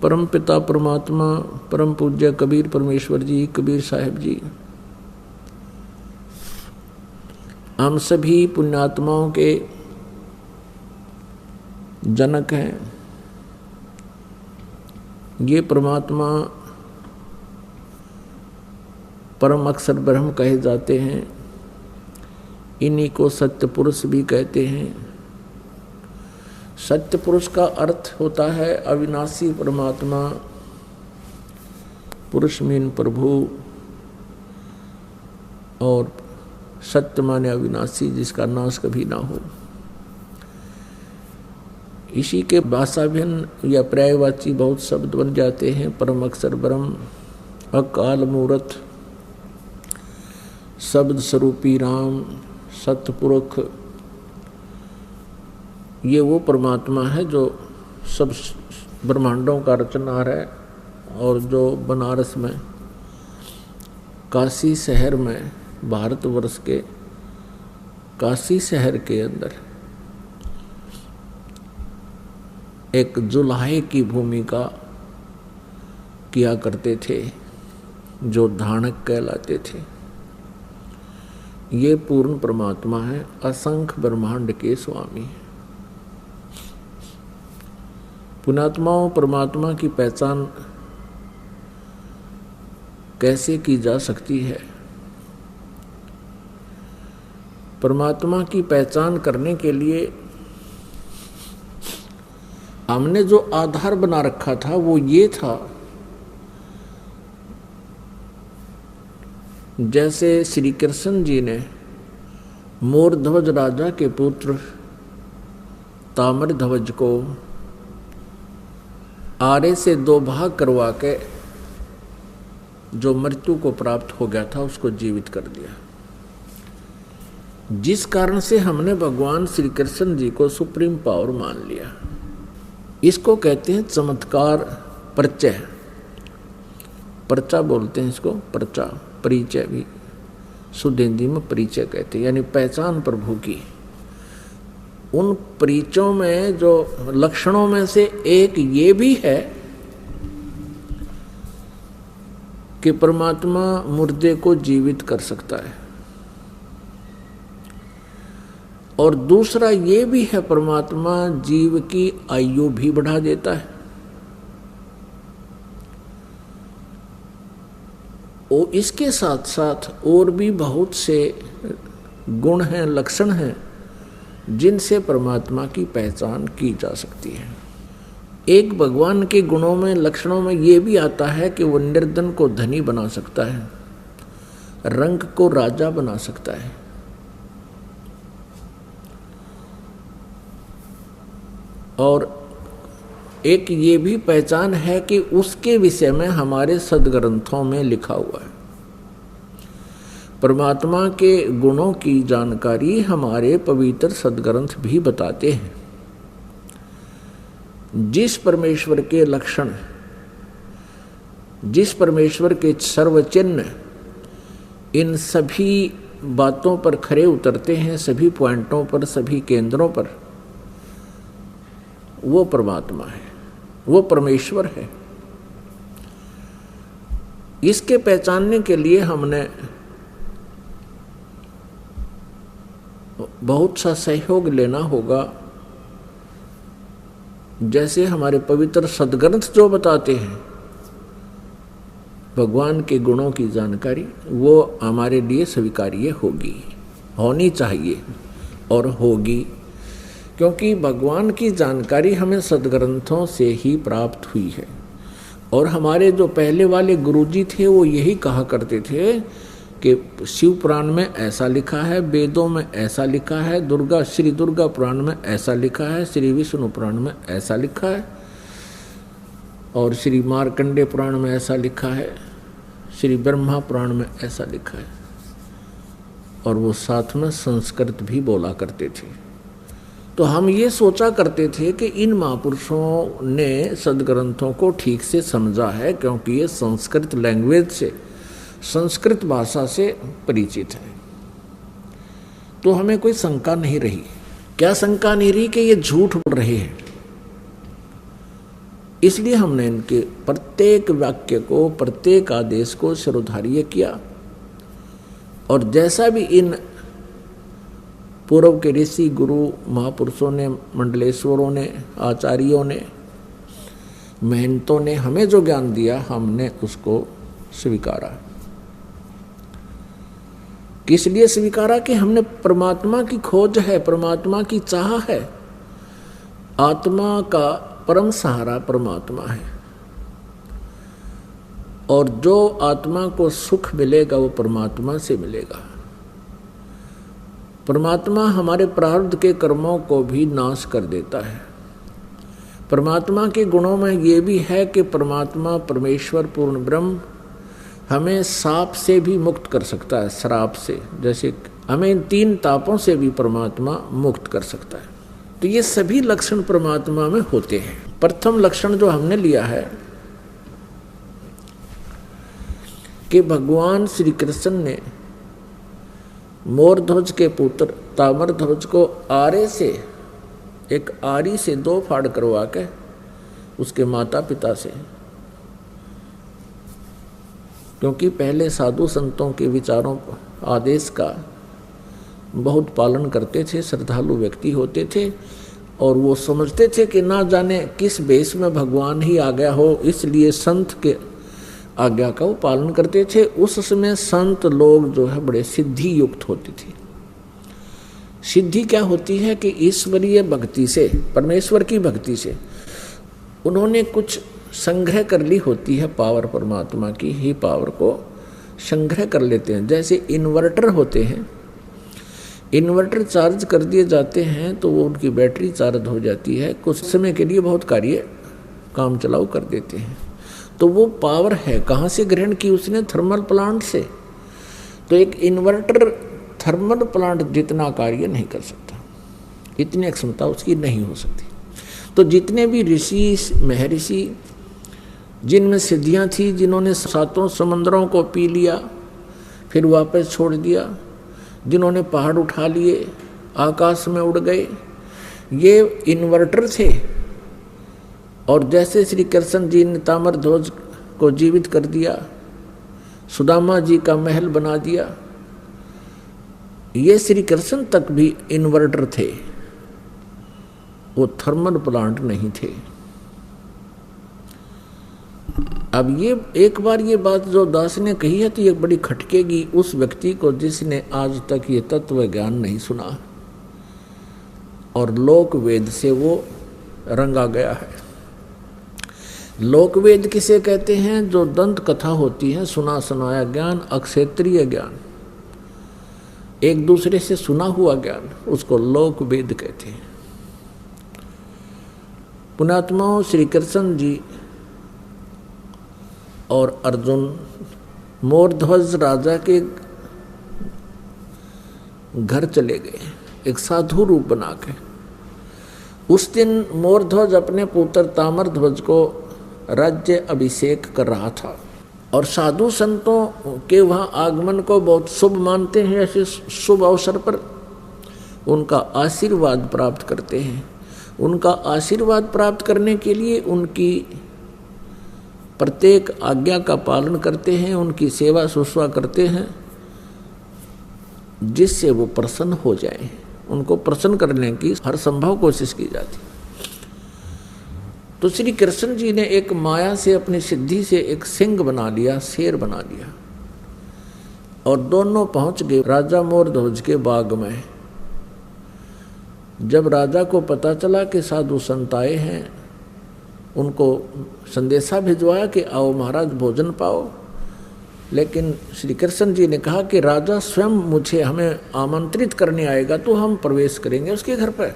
परम पिता परमात्मा परम पूज्य कबीर परमेश्वर जी, कबीर साहिब जी, हम सभी पुण्यात्माओं के जनक हैं। ये परमात्मा परम अक्षर ब्रह्म कहे जाते हैं। इन्हीं को सत्य पुरुष भी कहते हैं। सत्य पुरुष का अर्थ होता है अविनाशी परमात्मा, पुरुष मीन प्रभु, और सत्य माने अविनाशी, जिसका नाश कभी ना हो। इसी के भाषाभिन्न या पर्यायवाची बहुत शब्द बन जाते हैं। परम अक्षर ब्रह्म, अकाल मूर्त, शब्द स्वरूपी राम, सतपुरुष, ये वो परमात्मा है जो सब ब्रह्मांडों का रचनहार है और जो बनारस में काशी शहर में, भारतवर्ष के काशी शहर के अंदर एक जुलाहे की भूमिका किया करते थे, जो धानक कहलाते थे। ये पूर्ण परमात्मा है, असंख्य ब्रह्मांड के स्वामी। पुण्यात्माओं, परमात्मा की पहचान कैसे की जा सकती है? परमात्मा की पहचान करने के लिए हमने जो आधार बना रखा था वो ये था, जैसे श्री कृष्ण जी ने मोरध्वज राजा के पुत्र ताम्रध्वज को आरे से 2 भाग करवा के जो मृत्यु को प्राप्त हो गया था उसको जीवित कर दिया। जिस कारण से हमने भगवान श्री कृष्ण जी को सुप्रीम पावर मान लिया। इसको कहते हैं चमत्कार परिचय। पर्चा बोलते हैं इसको, पर्चा, परिचय भी शुद्ध हिंदी में परिचय कहते हैं, यानी पहचान प्रभु की। उन परिचयों में जो लक्षणों में से एक ये भी है कि परमात्मा मुर्दे को जीवित कर सकता है, और दूसरा ये भी है परमात्मा जीव की आयु भी बढ़ा देता है। और इसके साथ साथ और भी बहुत से गुण हैं, लक्षण हैं, जिनसे परमात्मा की पहचान की जा सकती है। एक भगवान के गुणों में, लक्षणों में ये भी आता है कि वो निर्धन को धनी बना सकता है, रंग को राजा बना सकता है, और एक ये भी पहचान है कि उसके विषय में हमारे सदग्रंथों में लिखा हुआ है। परमात्मा के गुणों की जानकारी हमारे पवित्र सदग्रंथ भी बताते हैं। जिस परमेश्वर के लक्षण, जिस परमेश्वर के सर्वचिन्ह इन सभी बातों पर खरे उतरते हैं, सभी पॉइंटों पर, सभी केंद्रों पर, वो परमात्मा है, वो परमेश्वर है। इसके पहचानने के लिए हमने बहुत सा सहयोग लेना होगा। जैसे हमारे पवित्र सदग्रंथ जो बताते हैं भगवान के गुणों की जानकारी, वो हमारे लिए स्वीकार्य होगी, होनी चाहिए और होगी, क्योंकि भगवान की जानकारी हमें सदग्रंथों से ही प्राप्त हुई है। और हमारे जो पहले वाले गुरुजी थे वो यही कहा करते थे कि शिव पुराण में ऐसा लिखा है, वेदों में ऐसा लिखा है, श्री दुर्गा पुराण में ऐसा लिखा है, श्री विष्णु पुराण में ऐसा लिखा है, और श्री मार्कंडे पुराण में ऐसा लिखा है, श्री ब्रह्मा पुराण में ऐसा लिखा है। और वो साथ में संस्कृत भी बोला करते थे। तो हम ये सोचा करते थे कि इन महापुरुषों ने सदग्रंथों को ठीक से समझा है, क्योंकि ये संस्कृत लैंग्वेज से, संस्कृत भाषा से परिचित है। तो हमें कोई शंका नहीं रही। क्या शंका नहीं रही कि ये झूठ बोल रहे हैं? इसलिए हमने इनके प्रत्येक वाक्य को, प्रत्येक आदेश को शिरोधार्य किया। और जैसा भी इन पूर्व के ऋषि गुरु महापुरुषों ने, मंडलेश्वरों ने, आचार्यों ने, महंतों ने हमें जो ज्ञान दिया, हमने उसको स्वीकारा। किस लिए स्वीकारा? कि हमने परमात्मा की खोज है, परमात्मा की चाह है। आत्मा का परम सहारा परमात्मा है, और जो आत्मा को सुख मिलेगा वो परमात्मा से मिलेगा। परमात्मा हमारे प्रारब्ध के कर्मों को भी नाश कर देता है। परमात्मा के गुणों में ये भी है कि परमात्मा परमेश्वर पूर्ण ब्रह्म हमें साप से भी मुक्त कर सकता है, श्राप से। जैसे हमें 3 तापों से भी परमात्मा मुक्त कर सकता है। तो ये सभी लक्षण परमात्मा में होते हैं। प्रथम लक्षण जो हमने लिया है कि भगवान श्री कृष्ण ने मोरध्वज के पुत्र ताम्रध्वज को आरे से, एक आरी से 2 फाड़ करवा के उसके माता पिता से, क्योंकि पहले साधु संतों के विचारों आदेश का बहुत पालन करते थे, श्रद्धालु व्यक्ति होते थे, और वो समझते थे कि ना जाने किस वेश में भगवान ही आ गया हो, इसलिए संत के आज्ञा का वो पालन करते थे। उस समय संत लोग जो है बड़े सिद्धि युक्त होते थे। सिद्धि क्या होती है? कि ईश्वरीय भक्ति से, परमेश्वर की भक्ति से उन्होंने कुछ संग्रह कर ली होती है, पावर परमात्मा की ही पावर को संग्रह कर लेते हैं। जैसे इन्वर्टर होते हैं, इन्वर्टर चार्ज कर दिए जाते हैं तो वो उनकी बैटरी चार्ज हो जाती है, कुछ समय के लिए बहुत कार्य काम चलाऊ कर देते हैं। तो वो पावर है कहाँ से ग्रहण की उसने? थर्मल प्लांट से। तो एक इन्वर्टर थर्मल प्लांट जितना कार्य नहीं कर सकता, इतनी क्षमता उसकी नहीं हो सकती। तो जितने भी ऋषि महर्षि जिनमें सिद्धियाँ थी, जिन्होंने 7 समंदरों को पी लिया फिर वापस छोड़ दिया, जिन्होंने पहाड़ उठा लिए, आकाश में उड़ गए, ये इन्वर्टर थे। और जैसे श्री कृष्ण जी ने ताम्रध्वज को जीवित कर दिया, सुदामा जी का महल बना दिया, ये श्री कृष्ण तक भी इन्वर्टर थे, वो थर्मल प्लांट नहीं थे। अब ये एक बार ये बात जो दास ने कही है तो ये बड़ी खटकेगी उस व्यक्ति को जिसने आज तक ये तत्व ज्ञान नहीं सुना और लोक वेद से वो रंगा गया है। लोक वेद किसे कहते हैं? जो दंत कथा होती है, सुना सुनाया ज्ञान, अक्षेत्रीय ज्ञान, एक दूसरे से सुना हुआ ज्ञान, उसको लोक वेद कहते हैं। पुण्यात्माओं, श्री कृष्ण जी और अर्जुन मोरध्वज राजा के घर चले गए एक साधु रूप बना के। उस दिन मोरध्वज अपने पुत्र ताम्रध्वज को राज्य अभिषेक कर रहा था और साधु संतों के वहाँ आगमन को बहुत शुभ मानते हैं। ऐसे शुभ अवसर पर उनका आशीर्वाद प्राप्त करते हैं। उनका आशीर्वाद प्राप्त करने के लिए उनकी प्रत्येक आज्ञा का पालन करते हैं, उनकी सेवा शुश्रूषा करते हैं, जिससे वो प्रसन्न हो जाए। उनको प्रसन्न करने की हर संभव कोशिश की जाती। तो श्री कृष्ण जी ने एक माया से, अपनी सिद्धि से एक सिंह बना लिया, शेर बना लिया, और दोनों पहुंच गए राजा मोरध्वज के बाग में। जब राजा को पता चला कि साधु संत आए हैं, उनको संदेशा भिजवाया कि आओ महाराज भोजन पाओ। लेकिन श्री कृष्ण जी ने कहा कि राजा स्वयं हमें आमंत्रित करने आएगा तो हम प्रवेश करेंगे उसके घर पर।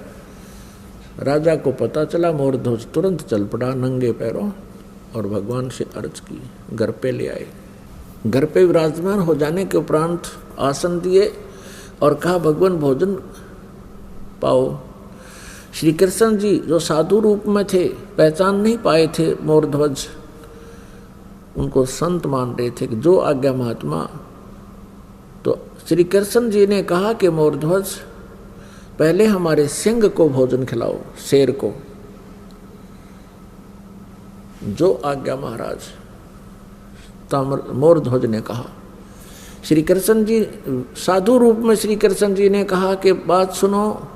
राजा को पता चला, मोरध्वज तुरंत चल पड़ा नंगे पैरों और भगवान से अर्ज की, घर पे ले आए। घर पे विराजमान हो जाने के उपरांत आसन दिए और कहा भगवान भोजन पाओ। श्री कृष्ण जी जो साधु रूप में थे, पहचान नहीं पाए थे मोरध्वज, उनको संत मान रहे थे कि जो आज्ञा महात्मा। तो श्री कृष्ण जी ने कहा कि मोरध्वज पहले हमारे सिंह को भोजन खिलाओ, शेर को। जो आज्ञा महाराज, मोरध्वज ने कहा। श्री कृष्ण जी साधु रूप में श्री कृष्ण जी ने कहा कि बात सुनो,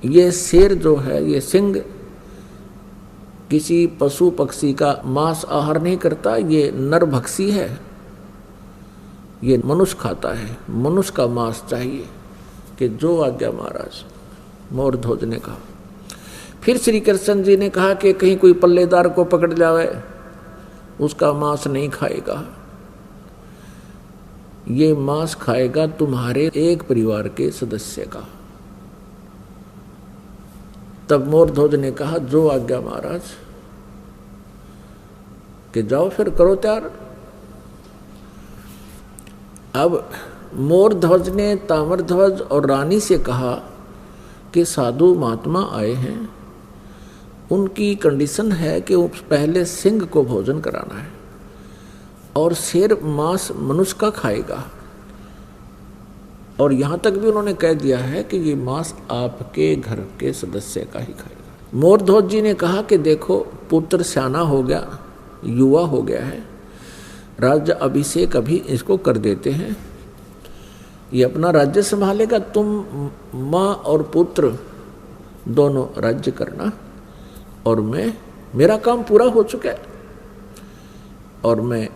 ये शेर जो है, ये सिंह किसी पशु पक्षी का मांस आहार नहीं करता, ये नरभक्षी है, ये मनुष्य खाता है, मनुष्य का मांस चाहिए। कि जो आज्ञा महाराज, मोरध्वज ने कहा। फिर श्री कृष्ण जी ने कहा कि कहीं कोई पल्लेदार को पकड़ जावे, उसका मांस नहीं खाएगा, ये मांस खाएगा तुम्हारे एक परिवार के सदस्य का। तब मोरध्वज ने कहा जो आज्ञा महाराज, कि जाओ फिर करो तैयार। अब मोरध्वज ने ताम्रध्वज और रानी से कहा कि साधु महात्मा आए हैं, उनकी कंडीशन है कि पहले सिंह को भोजन कराना है और शेर मांस मनुष्य का खाएगा, और यहाँ तक भी उन्होंने कह दिया है कि ये मांस आपके घर के सदस्य का ही खाएगा। मोरध्वज जी ने कहा कि देखो पुत्र सियाना हो गया, युवा हो गया है, राज्य अभिषेक अभी इसको कर देते हैं, ये अपना राज्य संभालेगा, तुम माँ और पुत्र दोनों राज्य करना, और मेरा काम पूरा हो चुका है, और मैं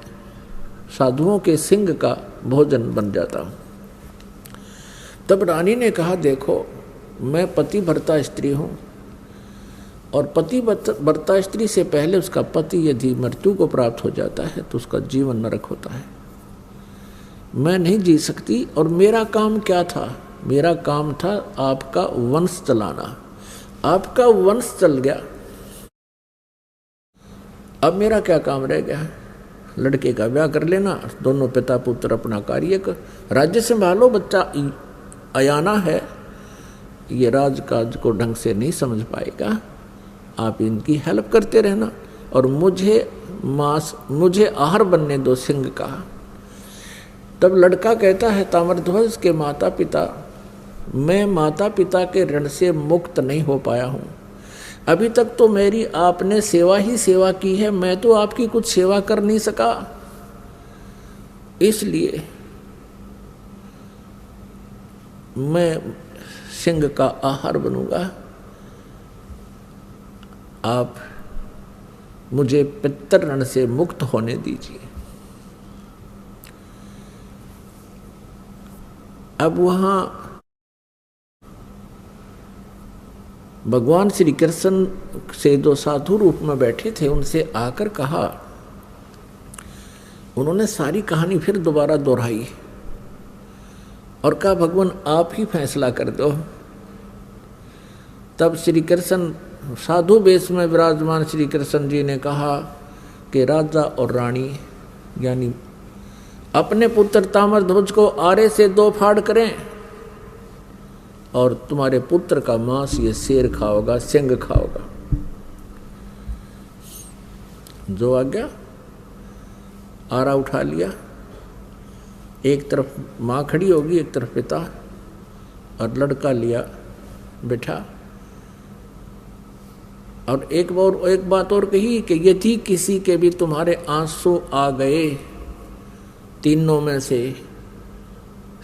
साधुओं के सिंह का भोजन बन जाता हूँ। तब रानी ने कहा देखो मैं पतिव्रता स्त्री हूँ, और पतिव्रता स्त्री से पहले उसका पति यदि मृत्यु को प्राप्त हो जाता है तो उसका जीवन नरक होता है, मैं नहीं जी सकती। और मेरा काम क्या था? मेरा काम था आपका वंश चलाना, आपका वंश चल गया, अब मेरा क्या काम रह गया? लड़के का ब्याह कर लेना, दोनों पिता पुत्र अपना कार्य कर, राज्य संभालो, बच्चा अयाना है, ये राजकाज को ढंग से नहीं समझ पाएगा, आप इनकी हेल्प करते रहना, और मुझे आहार बनने दो सिंह का। तब लड़का कहता है ताम्रध्वज के माता पिता, मैं माता पिता के ऋण से मुक्त नहीं हो पाया हूँ, अभी तक तो मेरी आपने सेवा ही सेवा की है, मैं तो आपकी कुछ सेवा कर नहीं सका, इसलिए मैं सिंह का आहार बनूंगा, आप मुझे पितृ ऋण से मुक्त होने दीजिए। अब वहां भगवान श्री कृष्ण से जो साधु रूप में बैठे थे उनसे आकर कहा, उन्होंने सारी कहानी फिर दोबारा दोहराई और कहा भगवान आप ही फैसला कर दो। तब श्री कृष्ण साधु वेश में विराजमान श्री कृष्ण जी ने कहा कि राजा और रानी यानी अपने पुत्र ताम्रध्वज को आरे से 2 फाड़ करें, और तुम्हारे पुत्र का मांस ये शेर खाओगा, सिंह खाओगा। जो आज्ञा, आरा उठा लिया, एक तरफ माँ खड़ी होगी, एक तरफ पिता, और लड़का लिया बिठा, और एक बात और कही कि यदि किसी के भी तुम्हारे आंसू आ गए, तीनों में से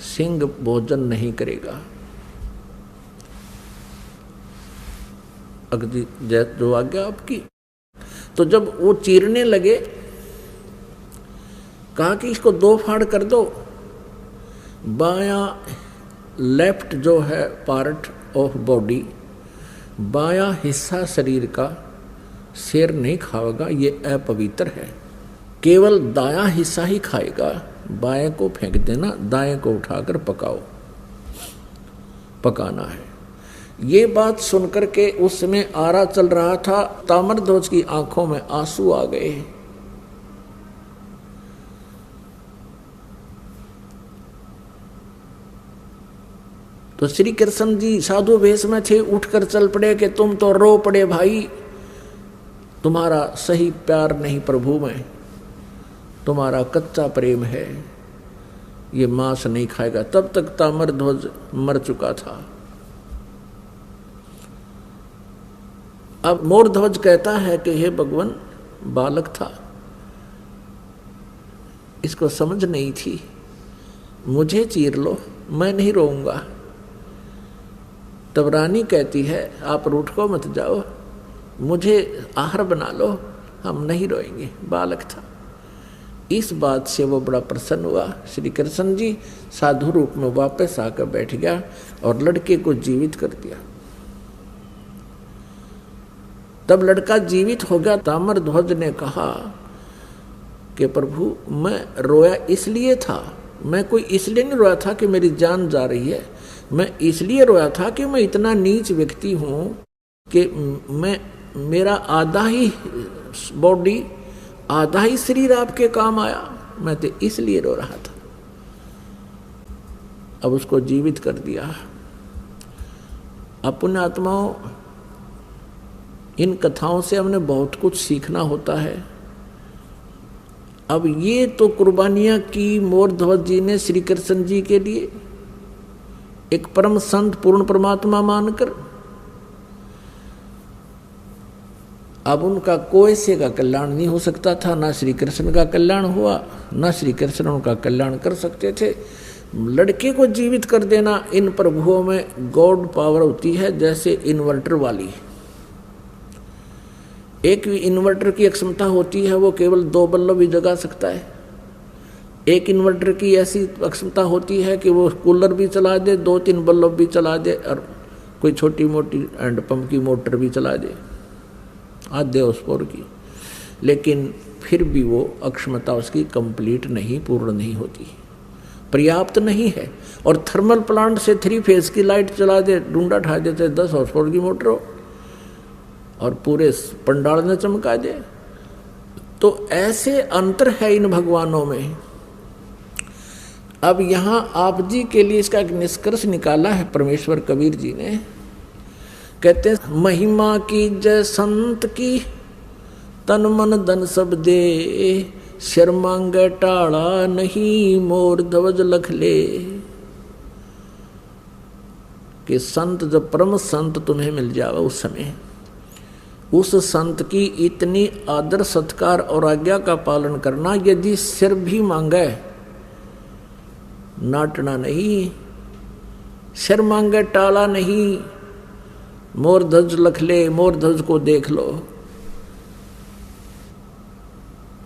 सिंह भोजन नहीं करेगा। अगदी जो आज्ञा आपकी। तो जब वो चीरने लगे, कहा कि इसको 2 फाड़ कर दो, बायां लेफ्ट जो है पार्ट ऑफ बॉडी, बायां हिस्सा शरीर का शेर नहीं खाएगा, ये अपवित्र है, केवल दायां हिस्सा ही खाएगा, बाएं को फेंक देना, दाएं को उठाकर पकाना है। ये बात सुनकर के उस समय आरा चल रहा था, ताम्रध्वज की आंखों में आंसू आ गए। तो श्री कृष्ण जी साधु वेश में थे, उठकर चल पड़े कि तुम तो रो पड़े भाई, तुम्हारा सही प्यार नहीं प्रभु में, तुम्हारा कच्चा प्रेम है, ये मांस नहीं खाएगा। तब तक ताम्रध्वज मर चुका था। अब मोरध्वज कहता है कि हे भगवान, बालक था, इसको समझ नहीं थी। मुझे चीर लो, मैं नहीं रोऊंगा। तब रानी कहती है आप रूठ को मत जाओ, मुझे आहार बना लो, हम नहीं रोएंगे। बालक था। इस बात से वो बड़ा प्रसन्न हुआ। श्री कृष्ण जी साधु रूप में वापस आकर बैठ गया और लड़के को जीवित कर दिया। तब लड़का जीवित हो गया। ताम्रध्वज ने कहा कि प्रभु मैं रोया इसलिए था, मैं कोई इसलिए नहीं रोया था कि मेरी जान जा रही है, मैं इसलिए रोया था कि मैं इतना नीच व्यक्ति हूं कि मेरा आधा ही बॉडी, आधा ही शरीर आपके काम आया, मैं तो इसलिए रो रहा था। अब उसको जीवित कर दिया। अपने आत्माओं, इन कथाओं से हमने बहुत कुछ सीखना होता है। अब ये तो कुर्बानियां की मोरध्वज जी ने श्री कृष्ण जी के लिए, एक परम संत पूर्ण परमात्मा मानकर। अब उनका कोई से का कल्याण नहीं हो सकता था, ना श्री कृष्ण का कल्याण हुआ, ना श्री कृष्ण उनका कल्याण कर सकते थे। लड़के को जीवित कर देना, इन प्रभुओं में गॉड पावर होती है, जैसे इन्वर्टर वाली। एक इन्वर्टर की एक क्षमता होती है, वो केवल 2 बल्ब भी जगा सकता है। एक इन्वर्टर की ऐसी क्षमता होती है कि वो कूलर भी चला दे, 2-3 बल्ब भी चला दे, और कोई छोटी मोटी हैंडपंप की मोटर भी चला दे, आधे हॉर्सपावर की। लेकिन फिर भी वो अक्षमता उसकी कंप्लीट नहीं, पूर्ण नहीं होती, पर्याप्त नहीं है। और थर्मल प्लांट से 3 फेज की लाइट चला दे, डूंडा ठा देते 10 हॉर्सपावर की मोटर हो और पूरे पंडाल ने चमका दे। तो ऐसे अंतर है इन भगवानों में। अब यहाँ आप जी के लिए इसका एक निष्कर्ष निकाला है परमेश्वर कबीर जी ने। कहते हैं महिमा की जय संत की, तन मन धन सब दे, सिर मांगे टाड़ा नहीं, मोर ध्वज लख ले। कि संत, जब परम संत तुम्हें मिल जावे उस समय, उस संत की इतनी आदर सत्कार और आज्ञा का पालन करना। यदि सिर भी मांगे, नाटना नहीं, सिर मांगे टाला नहीं, मोर ध्वज लख ले, मोर ध्वज को देख लो।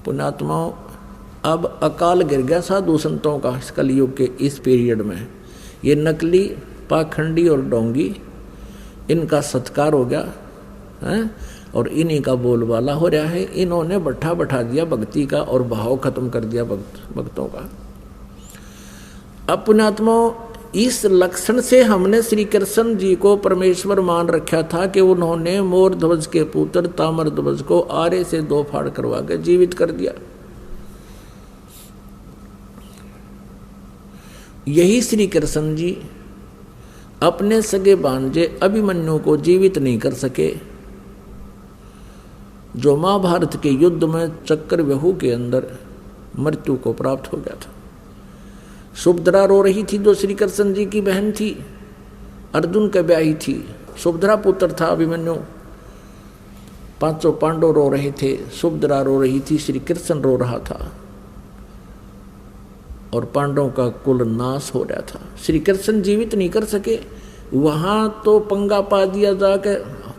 पुण्यात्माओं, अब अकाल गिर गया साधु संतों का इस कलयुग के इस पीरियड में। ये नकली, पाखंडी और डोंगी, इनका सत्कार हो गया है और इन्हीं का बोलबाला हो रहा है। इन्होंने बैठा दिया भक्ति का और भाव खत्म कर दिया भक्तों का। अब पुण्यात्माओं, इस लक्षण से हमने श्री कृष्ण जी को परमेश्वर मान रखा था कि उन्होंने मोर ध्वज के पुत्र ताम्रध्वज को आरे से 2 फाड़ करवा के जीवित कर दिया। यही श्री कृष्ण जी अपने सगे भांजे अभिमन्यु को जीवित नहीं कर सके, जो महाभारत के युद्ध में चक्रव्यूह के अंदर मृत्यु को प्राप्त हो गया था। सुभद्रा रो रही थी, जो श्री कृष्ण जी की बहन थी, अर्जुन के ब्याही थी। सुभद्रा पुत्र था अभिमन्यु। 500 पांडव रो रहे थे, सुभद्रा रो रही थी, श्री कृष्ण रो रहा था और पांडवों का कुल नाश हो रहा था। श्री कृष्ण जीवित नहीं कर सके। वहां तो पंगा पा दिया, जाके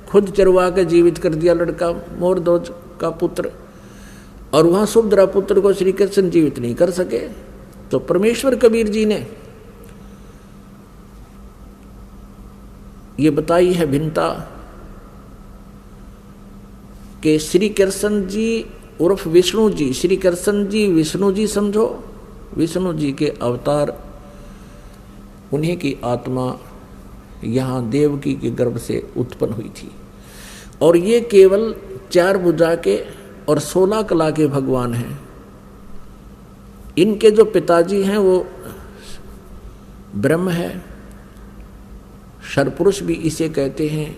खुद चरवा के जीवित कर दिया लड़का मोरध्वज का पुत्र, और वहां सुभद्रा पुत्र को श्री कृष्ण जीवित नहीं कर सके। तो परमेश्वर कबीर जी ने ये बताई है भिन्नता कि श्री कृष्ण जी उर्फ विष्णु जी, श्री कृष्ण जी विष्णु जी समझो, विष्णु जी के अवतार, उन्हीं की आत्मा यहाँ देवकी के गर्भ से उत्पन्न हुई थी। और ये केवल 4 भुजा के और 16 कला के भगवान हैं। इनके जो पिताजी हैं वो ब्रह्म है, शरपुरुष भी इसे कहते हैं।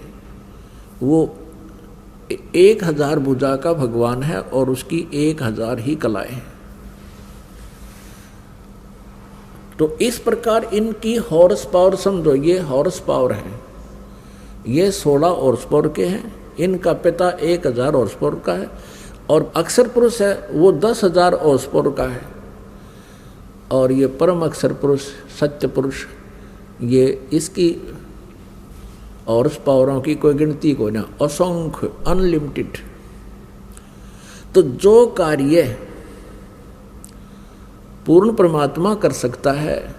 वो 1000 भुजा का भगवान है और उसकी 1000 ही कलाएं हैं। तो इस प्रकार इनकी हॉर्स पावर समझो, ये हॉर्स पावर है, ये 16 हॉर्स पावर के हैं। इनका पिता 1000 हॉर्स पावर का है और अक्षर पुरुष है वो 10,000 horsepower का है, और ये परम अक्षर पुरुष सत्य पुरुष ये इसकी हॉर्स पावरों की कोई गिनती कोई ना, असंख्य अनलिमिटेड। तो जो कार्य पूर्ण परमात्मा कर सकता है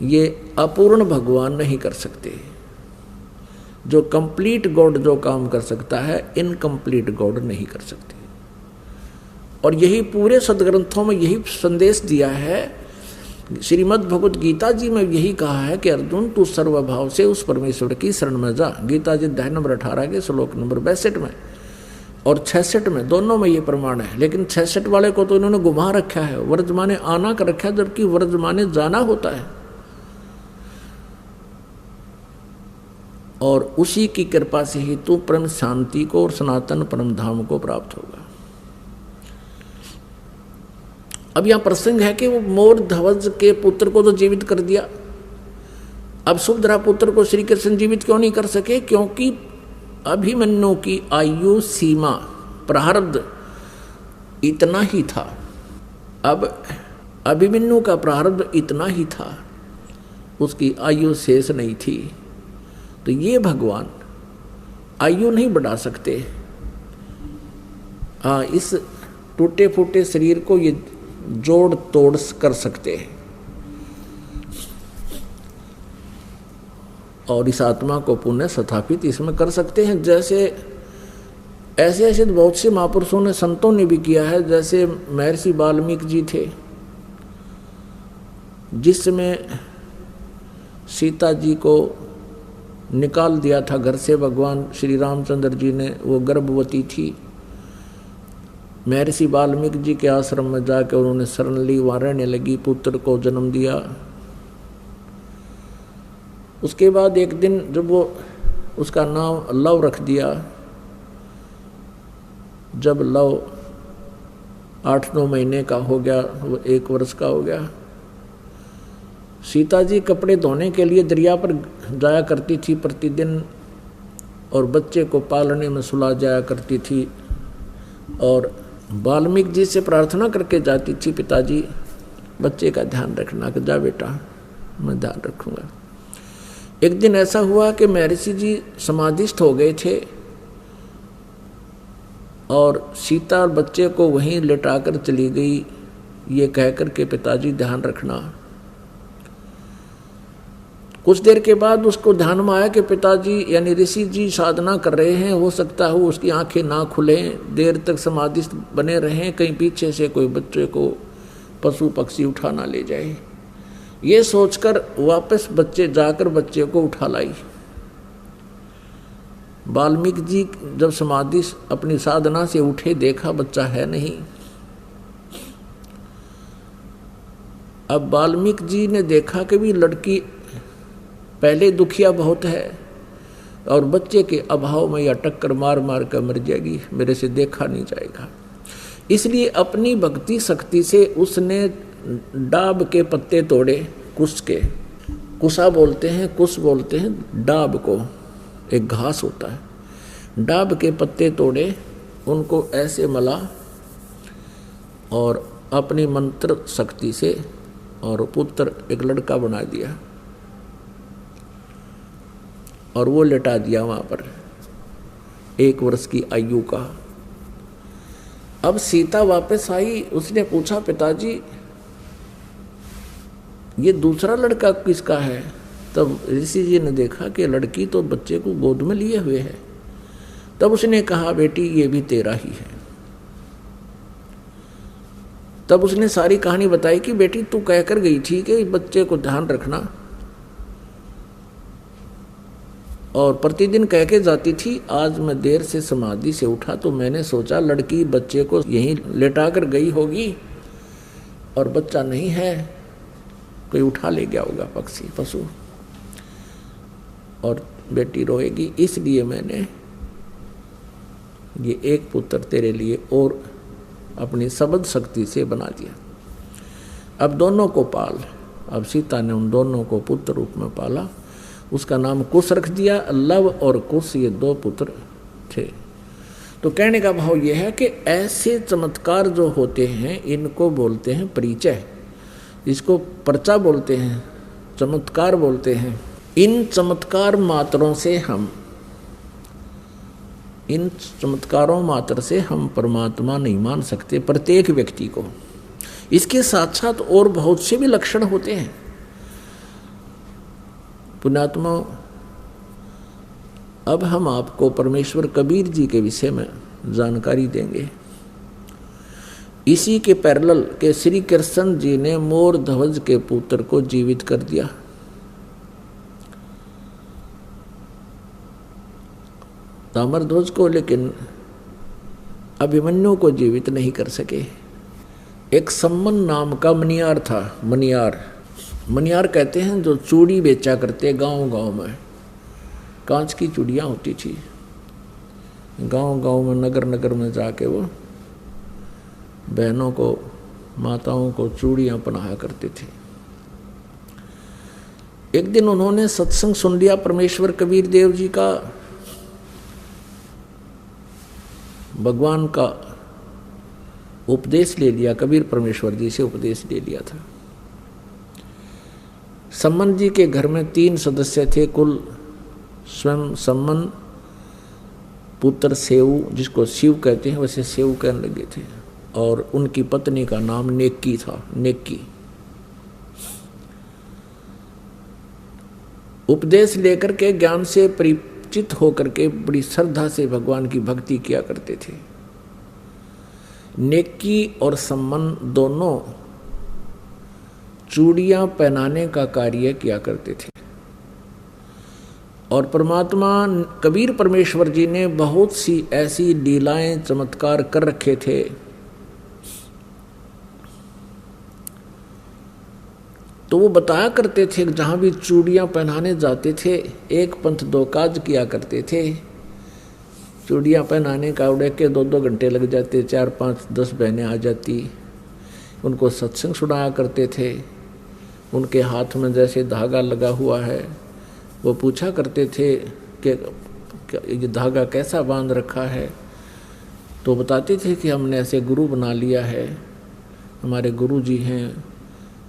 ये अपूर्ण भगवान नहीं कर सकते। जो कंप्लीट गॉड जो काम कर सकता है इनकम्प्लीट गॉड नहीं कर सकते। और यही पूरे सदग्रंथों में यही संदेश दिया है। श्रीमद् भगवत गीता जी में यही कहा है कि अर्जुन तू सर्वभाव से उस परमेश्वर की शरण में जा। गीता जी अध्याय नंबर 18 के श्लोक नंबर 62 में और 66 में, दोनों में ये प्रमाण है। लेकिन 66 वाले को तो इन्होंने घुमा रखा है, वर्तमाने आना कर रखा है, जबकि वर्तमाने जाना होता है। और उसी की कृपा से ही तू परम शांति को और सनातन परम धाम को प्राप्त होगा। अब यहां प्रसंग है कि वो मोर ध्वज के पुत्र को तो जीवित कर दिया, अब सुभद्रा पुत्र को श्री कृष्ण जीवित क्यों नहीं कर सके? क्योंकि अभिमन्यु की आयु सीमा प्रारब्ध इतना ही था। अब अभिमन्यु का प्रारब्ध इतना ही था, उसकी आयु शेष नहीं थी। तो ये भगवान आयु नहीं बढ़ा सकते। हाँ, इस टूटे फूटे शरीर को ये जोड़ तोड़ कर सकते हैं और इस आत्मा को पुनः स्थापित इसमें कर सकते हैं। जैसे ऐसे ऐसे बहुत से महापुरुषों ने, संतों ने भी किया है। जैसे महर्षि वाल्मीकि जी थे, जिसमें सीता जी को निकाल दिया था घर से भगवान श्री रामचंद्र जी ने, वो गर्भवती थी। महर्षि वाल्मीकि जी के आश्रम में जाकर उन्होंने शरण ली, वहाँ रहने लगी, पुत्र को जन्म दिया। उसके बाद एक दिन जब वो उसका नाम लव रख दिया, जब लव 8-9 महीने का हो गया, वो 1 वर्ष का हो गया, सीता जी कपड़े धोने के लिए दरिया पर जाया करती थी प्रतिदिन और बच्चे को पालने में सुला जाया करती थी। और वाल्मीकि जी से प्रार्थना करके जाती थी, पिताजी बच्चे का ध्यान रखना। कि जा बेटा, मैं ध्यान रखूँगा। एक दिन ऐसा हुआ कि महर्षि जी समाधिस्थ हो गए थे और सीता और बच्चे को वहीं लेटाकर चली गई, ये कहकर के पिताजी ध्यान रखना। कुछ देर के बाद उसको ध्यान में आया कि पिताजी यानी ऋषि जी साधना कर रहे हैं, हो सकता है उसकी आंखें ना खुलें, देर तक समाधिस्थ बने रहें, कहीं पीछे से कोई बच्चे को पशु पक्षी उठा ना ले जाए। ये सोचकर वापस जाकर बच्चे को उठा लाई। वाल्मीकि जी जब समाधि अपनी साधना से उठे, देखा बच्चा है नहीं। अब वाल्मीकि जी ने देखा कि भी लड़की पहले दुखिया बहुत है और बच्चे के अभाव में यह टक्कर मार मार कर मर जाएगी, मेरे से देखा नहीं जाएगा। इसलिए अपनी भक्ति शक्ति से उसने डाब के पत्ते तोड़े, कुश के, कुशा बोलते हैं, कुश बोलते हैं डाब को, एक घास होता है। डाब के पत्ते तोड़े, उनको ऐसे मला और अपनी मंत्र शक्ति से और पुत्र एक लड़का बना दिया और वो लेटा दिया वहाँ पर 1 वर्ष की आयु का। अब सीता वापस आई, उसने पूछा पिताजी ये दूसरा लड़का किसका है? तब ऋषि जी ने देखा कि लड़की तो बच्चे को गोद में लिए हुए है। तब उसने कहा बेटी ये भी तेरा ही है। तब उसने सारी कहानी बताई कि बेटी तू कहकर गई थी कि बच्चे को ध्यान रखना और प्रतिदिन कह के जाती थी। आज मैं देर से समाधि से उठा तो मैंने सोचा लड़की बच्चे को यहीं लेटा कर गई होगी और बच्चा नहीं है, कोई उठा ले गया होगा पक्षी पशु और बेटी रोएगी, इसलिए मैंने ये एक पुत्र तेरे लिए और अपनी सबद शक्ति से बना दिया। अब दोनों को पाल। अब सीता ने उन दोनों को पुत्र रूप में पाला, उसका नाम कुश रख दिया। लव और कुश ये 2 पुत्र थे। तो कहने का भाव यह है कि ऐसे चमत्कार जो होते हैं इनको बोलते हैं परिचय, इसको पर्चा बोलते हैं, चमत्कार बोलते हैं। इन चमत्कार मात्रों से इन चमत्कारों मात्र से हम परमात्मा नहीं मान सकते प्रत्येक व्यक्ति को। इसके साथ साथ और बहुत से भी लक्षण होते हैं। पुण्यात्मा, अब हम आपको परमेश्वर कबीर जी के विषय में जानकारी देंगे। इसी के पैरेलल के श्री कृष्ण जी ने मोर ध्वज के पुत्र को जीवित कर दिया। ताम्रध्वज को, लेकिन अभिमन्यु को जीवित नहीं कर सके। एक सम्मन नाम का मनियार था। मनियार कहते हैं जो चूड़ी बेचा करते गांव गांव में, कांच की चूड़ियाँ होती थी। गांव गांव में नगर नगर में जाके वो बहनों को, माताओं को चूड़ियाँ पहनाया करते थे। एक दिन उन्होंने सत्संग सुन लिया परमेश्वर कबीर देव जी का, भगवान का उपदेश ले लिया, कबीर परमेश्वर जी से उपदेश ले लिया था। सम्मन जी के घर में 3 सदस्य थे कुल। स्वयं सम्मन, पुत्र सेऊ, जिसको शिव कहते हैं वैसे सेऊ कहने लगे थे, और उनकी पत्नी का नाम नेक्की था, नेक्की। उपदेश लेकर के, ज्ञान से परिचित होकर के बड़ी श्रद्धा से भगवान की भक्ति किया करते थे। नेक्की और सम्मन दोनों चूड़ियां पहनाने का कार्य किया करते थे। और परमात्मा कबीर परमेश्वर जी ने बहुत सी ऐसी लीलाएं चमत्कार कर रखे थे। तो वो बताया करते थे, जहां भी चूड़ियां पहनाने जाते थे, एक पंथ दो काज किया करते थे। चूड़ियां पहनाने का उड़े के 2-2 घंटे लग जाते, 4-5-10 बहनें आ जाती, उनको सत्संग सुनाया करते थे। उनके हाथ में जैसे धागा लगा हुआ है, वो पूछा करते थे कि ये धागा कैसा बांध रखा है। तो बताते थे कि हमने ऐसे गुरु बना लिया है, हमारे गुरु जी हैं।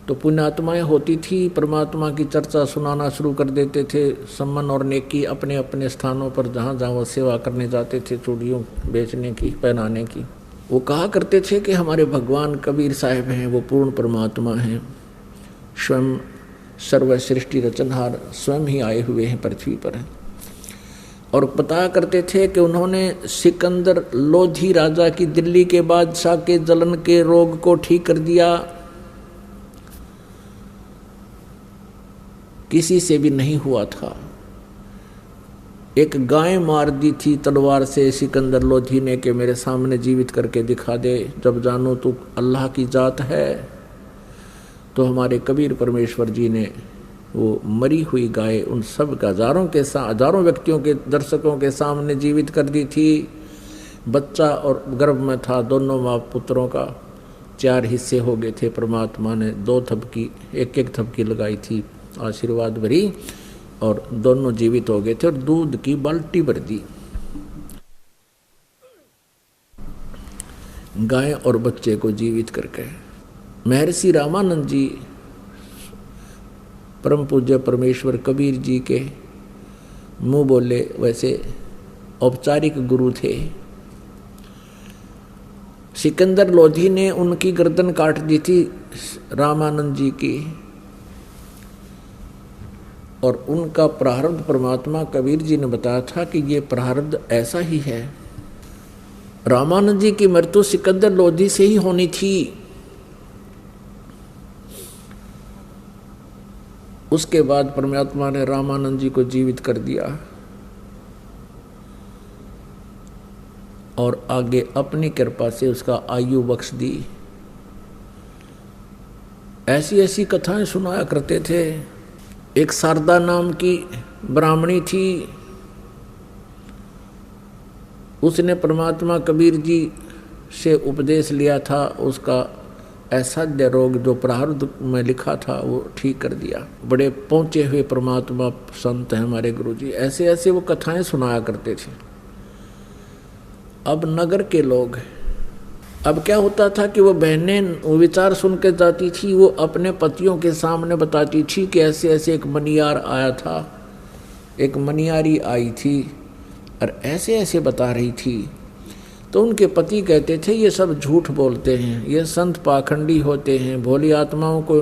तो पुण्यात्माएं होती थी, परमात्मा की चर्चा सुनाना शुरू कर देते थे। सम्मन और नेकी अपने अपने स्थानों पर जहाँ जहाँ वो सेवा करने जाते थे, चूड़ियों बेचने की, पहनाने की, वो कहा करते थे कि हमारे भगवान कबीर साहिब हैं, वो पूर्ण परमात्मा हैं, स्वयं सर्व सृष्टि रचनहार स्वयं ही आए हुए हैं पृथ्वी पर हैं। और बताया करते थे कि उन्होंने सिकंदर लोधी राजा की, दिल्ली के बादशाह के जलन के रोग को ठीक कर दिया। किसी से भी नहीं हुआ था। एक गाय मार दी थी तलवार से सिकंदर लोधी ने कि मेरे सामने जीवित करके दिखा दे, जब जानो तू अल्लाह की जात है। तो हमारे कबीर परमेश्वर जी ने वो मरी हुई गाय उन सब हजारों व्यक्तियों के, दर्शकों के सामने जीवित कर दी थी। बच्चा और गर्भ में था, दोनों माँ पुत्रों का 4 हिस्से हो गए थे। परमात्मा ने 2 थपकी, एक थपकी लगाई थी आशीर्वाद भरी, और दोनों जीवित हो गए थे, और दूध की बाल्टी भर दी। गाय और बच्चे को जीवित करके महर्षि रामानंद जी, परम पूज्य परमेश्वर कबीर जी के मुंह बोले वैसे औपचारिक गुरु थे। सिकंदर लोधी ने उनकी गर्दन काट दी थी रामानंद जी की, और उनका प्रारब्ध परमात्मा कबीर जी ने बताया था कि ये प्रारब्ध ऐसा ही है। रामानंद जी की मृत्यु सिकंदर लोधी से ही होनी थी। उसके बाद परमात्मा ने रामानंद जी को जीवित कर दिया, और आगे अपनी कृपा से उसका आयु बख्श दी। ऐसी ऐसी कथाएं सुनाया करते थे। एक शारदा नाम की ब्राह्मणी थी, उसने परमात्मा कबीर जी से उपदेश लिया था। उसका असाध्य रोग जो प्रारब्ध में लिखा था वो ठीक कर दिया। बड़े पहुँचे हुए परमात्मा संत हैं हमारे गुरु जी। ऐसे ऐसे वो कथाएं सुनाया करते थे। अब नगर के लोग, अब क्या होता था कि वो बहनें वो विचार सुन के जाती थी, वो अपने पतियों के सामने बताती थी कि ऐसे ऐसे एक मनियार आया था, एक मनियारी आई थी और ऐसे ऐसे बता रही थी। तो उनके पति कहते थे ये सब झूठ बोलते हैं, ये संत पाखंडी होते हैं, भोली आत्माओं को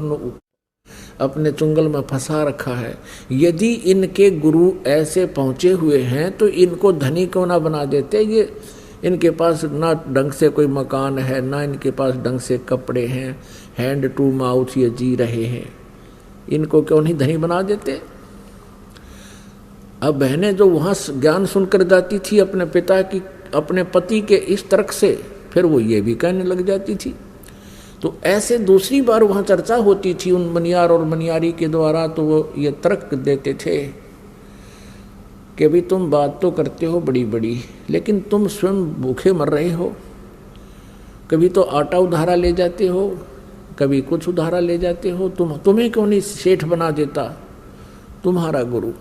अपने चुंगल में फंसा रखा है। यदि इनके गुरु ऐसे पहुँचे हुए हैं तो इनको धनी क्यों ना बना देते, ये इनके पास ना ढंग से कोई मकान है, ना इनके पास ढंग से कपड़े हैं, हैंड टू माउथ ये जी रहे हैं, इनको क्यों नहीं धनी बना देते। अब बहनें जो वहाँ ज्ञान सुनकर जाती थी अपने पिता की, अपने पति के इस तर्क से, फिर वो ये भी कहने लग जाती थी। तो ऐसे दूसरी बार वहाँ चर्चा होती थी उन मनियार और मनियारी के द्वारा, तो वो ये तर्क देते थे कि भी तुम बात तो करते हो बड़ी बड़ी, लेकिन तुम स्वयं भूखे मर रहे हो। कभी तो आटा उधारा ले जाते हो, कभी कुछ उधारा ले जाते हो, तुम्हें क्यों नहीं सेठ बना देता तुम्हारा गुरु।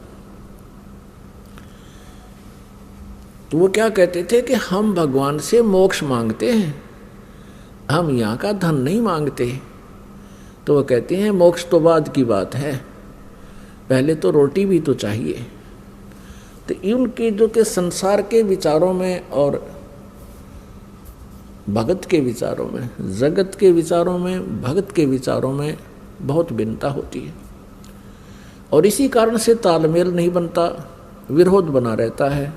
तो वो क्या कहते थे कि हम भगवान से मोक्ष मांगते हैं, हम यहाँ का धन नहीं मांगते। तो वो कहते हैं मोक्ष तो बाद की बात है, पहले तो रोटी भी तो चाहिए। तो उनके जो के संसार के विचारों में और भगत के विचारों में, जगत के विचारों में, भगत के विचारों में बहुत भिन्नता होती है और इसी कारण से तालमेल नहीं बनता, विरोध बना रहता है।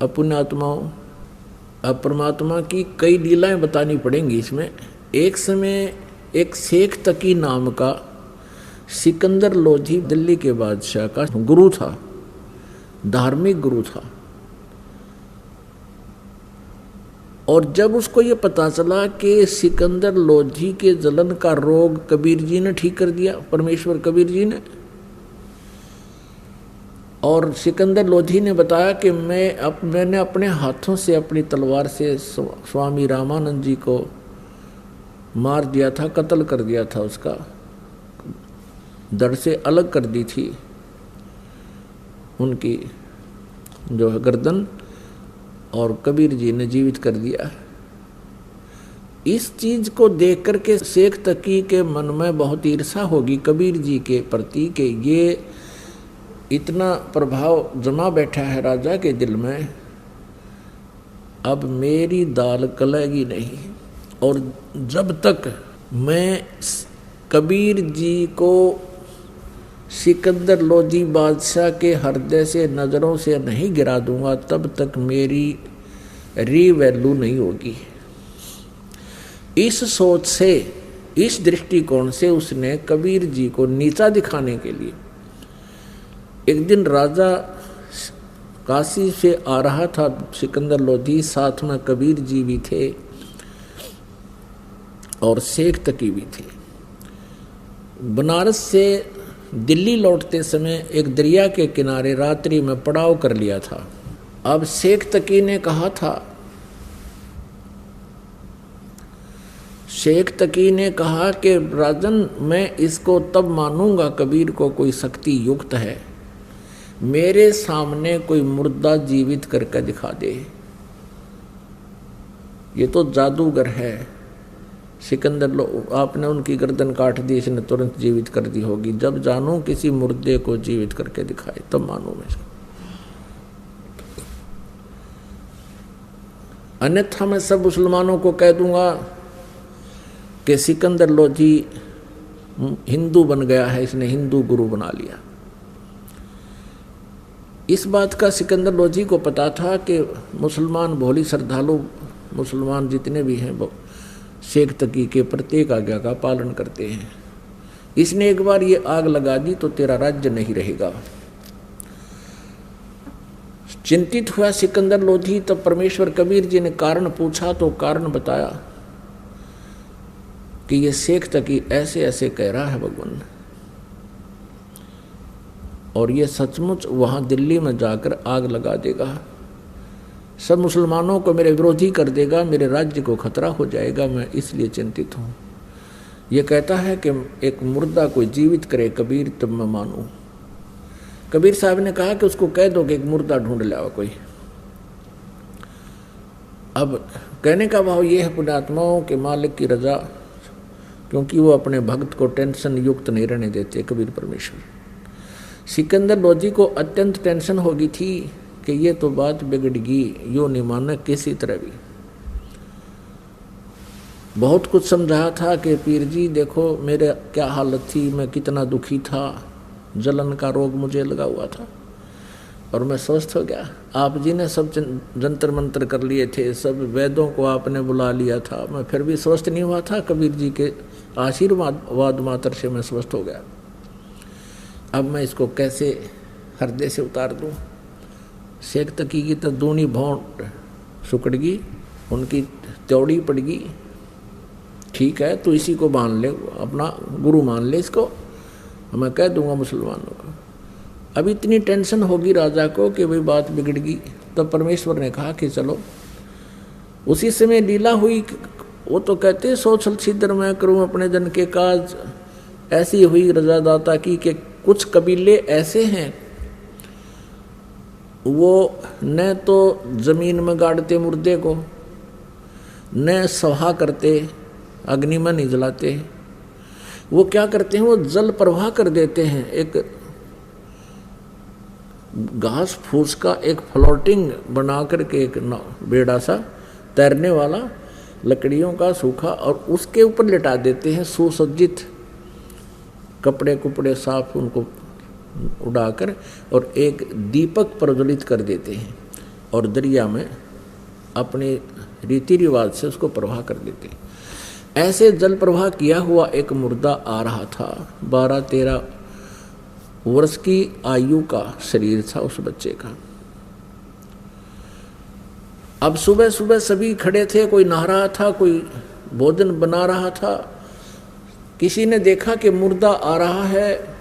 अपुण्यात्माओं, अब परमात्मा की कई लीलाएं बतानी पड़ेंगी इसमें। एक समय एक शेख तकी नाम का सिकंदर लोधी दिल्ली के बादशाह का गुरु था, धार्मिक गुरु था। और जब उसको ये पता चला कि सिकंदर लोधी के जलन का रोग कबीर जी ने ठीक कर दिया, परमेश्वर कबीर जी ने, और सिकंदर लोधी ने बताया कि मैंने अपने हाथों से अपनी तलवार से स्वामी रामानंद जी को मार दिया था, कत्ल कर दिया था, उसका धड़ से अलग कर दी थी उनकी जो है गर्दन, और कबीर जी ने जीवित कर दिया। इस चीज को देख करके शेख तकी के मन में बहुत ईर्षा होगी कबीर जी के प्रति कि ये इतना प्रभाव जमा बैठा है राजा के दिल में, अब मेरी दाल गलेगी नहीं। और जब तक मैं कबीर जी को सिकंदर लोधी बादशाह के हृदय से नज़रों से नहीं गिरा दूंगा, तब तक मेरी रीवैल्यू नहीं होगी। इस सोच से, इस दृष्टिकोण से उसने कबीर जी को नीचा दिखाने के लिए, एक दिन राजा काशी से आ रहा था सिकंदर लोधी, साथ में कबीर जी भी थे और शेख तकी भी थे। बनारस से दिल्ली लौटते समय एक दरिया के किनारे रात्रि में पड़ाव कर लिया था। अब शेख तकी ने कहा था, शेख तकी ने कहा कि राजन मैं इसको तब मानूंगा कबीर को कोई शक्ति युक्त है, मेरे सामने कोई मुर्दा जीवित करके दिखा दे, ये तो जादूगर है। सिकंदर आपने उनकी गर्दन काट दी, इसने तुरंत जीवित कर दी होगी, जब जानूं किसी मुर्दे को जीवित करके दिखाए तब मानूं मैं इसको, अन्यथा मैं सब मुसलमानों को कह दूंगा कि सिकंदर लोधी हिंदू बन गया है, इसने हिंदू गुरु बना लिया। इस बात का सिकंदर लोधी को पता था कि मुसलमान भोली श्रद्धालु मुसलमान जितने भी हैं वो शेख तकी के प्रत्येक आज्ञा का पालन करते हैं। इसने एक बार ये आग लगा दी तो तेरा राज्य नहीं रहेगा। चिंतित हुआ सिकंदर लोधी, तब परमेश्वर कबीर जी ने कारण पूछा तो कारण बताया कि ये शेख तकी ऐसे ऐसे कह रहा है भगवान, और ये सचमुच वहाँ दिल्ली में जाकर आग लगा देगा, सब मुसलमानों को मेरे विरोधी कर देगा, मेरे राज्य को खतरा हो जाएगा, मैं इसलिए चिंतित हूँ। ये कहता है कि एक मुर्दा कोई जीवित करे कबीर तब मैं मानूँ। कबीर साहब ने कहा कि उसको कह दो कि एक मुर्दा ढूंढ लाओ कोई। अब कहने का भाव ये है पुण्यात्माओं के मालिक की रजा, क्योंकि वो अपने भक्त को टेंशन युक्त नहीं रहने देते कबीर परमेश्वर। सिकंदर लोधी को अत्यंत टेंशन होगी थी कि ये तो बात बिगड़गी, यो नहीं माना किसी तरह भी। बहुत कुछ समझाया था कि पीर जी देखो मेरे क्या हालत थी, मैं कितना दुखी था, जलन का रोग मुझे लगा हुआ था और मैं स्वस्थ हो गया। आप जी ने सब जंतर मंत्र कर लिए थे, सब वैद्यों को आपने बुला लिया था, मैं फिर भी स्वस्थ नहीं हुआ था। कबीर जी के आशीर्वाद मात्र से मैं स्वस्थ हो गया। अब मैं इसको कैसे हृदय से उतार दूं? शेख तकी की तो दूनी भौंट सुकड़गी, उनकी त्योड़ी पड़गी। ठीक है, तो इसी को मान ले, अपना गुरु मान ले इसको, मैं कह दूंगा मुसलमानों को। अब इतनी टेंशन होगी राजा को कि भाई बात बिगड़ गई। तब परमेश्वर ने कहा कि चलो, उसी समय लीला हुई। वो तो कहते सोचल छिद्र मैं करूं अपने जन के काज, ऐसी हुई रजादाता की कि कुछ कबीले ऐसे हैं वो न तो जमीन में गाड़ते मुर्दे को, न सभा करते, अग्नि में नहीं जलाते। वो क्या करते हैं, वो जल प्रवाह कर देते हैं। एक घास फूस का एक फ्लोटिंग बना करके एक बेड़ा सा तैरने वाला, लकड़ियों का सूखा, और उसके ऊपर लिटा देते हैं सुसज्जित कपड़े कुपड़े साफ उनको उड़ाकर, और एक दीपक प्रज्वलित कर देते हैं और दरिया में अपने रीति रिवाज से उसको प्रवाह कर देते हैं। ऐसे जल प्रवाह किया हुआ एक मुर्दा आ रहा था। 12-13 वर्ष की आयु का शरीर था उस बच्चे का। अब सुबह सुबह सभी खड़े थे, कोई नहा रहा था, कोई भोजन बना रहा था। किसी ने देखा कि मुर्दा आ रहा है,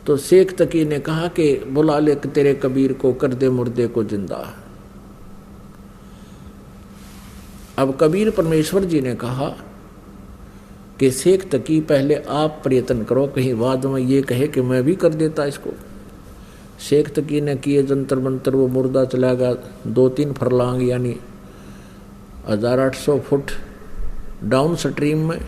तो शेख तकी ने कहा कि बुला ले तेरे कबीर को, कर दे मुर्दे को जिंदा। अब कबीर परमेश्वर जी ने कहा कि शेख तकी पहले आप प्रयत्न करो, कहीं बाद में ये कहे कि मैं भी कर देता इसको। शेख तकी ने किए जंतर मंतर, वो मुर्दा चला गया 2-3 फरलांग यानी 1800 फुट डाउन स्ट्रीम में,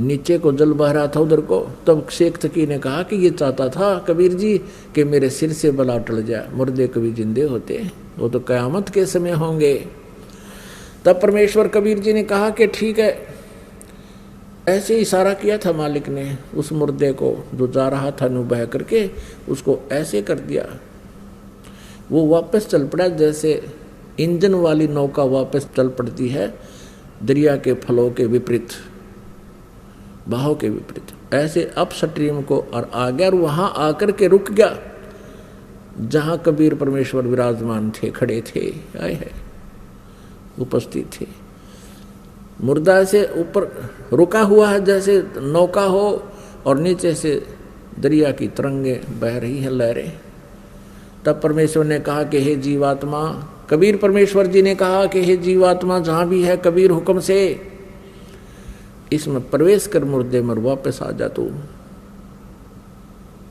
नीचे को जल बह रहा था उधर को। तब शेख तकी ने कहा कि ये चाहता था कबीर जी कि मेरे सिर से बला टल जाए, मुर्दे कभी जिंदे होते, वो तो कयामत के समय होंगे। तब परमेश्वर कबीर जी ने कहा कि ठीक है। ऐसे इशारा किया था मालिक ने उस मुर्दे को जो जा रहा था नु बह करके, उसको ऐसे कर दिया, वो वापस चल पड़ा जैसे इंजन वाली नौका वापस चल पड़ती है दरिया के फ्लो के विपरीत, बहाव के विपरीत। ऐसे अप स्ट्रीम को और आ गया और वहां आकर के रुक गया जहां कबीर परमेश्वर विराजमान थे, खड़े थे, आए हैं, उपस्थित थे। मुर्दा से ऊपर रुका हुआ है जैसे नौका हो, और नीचे से दरिया की तरंगें बह रही हैं, लहरें। तब परमेश्वर ने कहा कि हे जीवात्मा, कबीर परमेश्वर जी ने कहा कि हे जीवात्मा जहां भी है कबीर हुक्म से इसमें प्रवेश कर मुर्दे में वापस आ जा तू।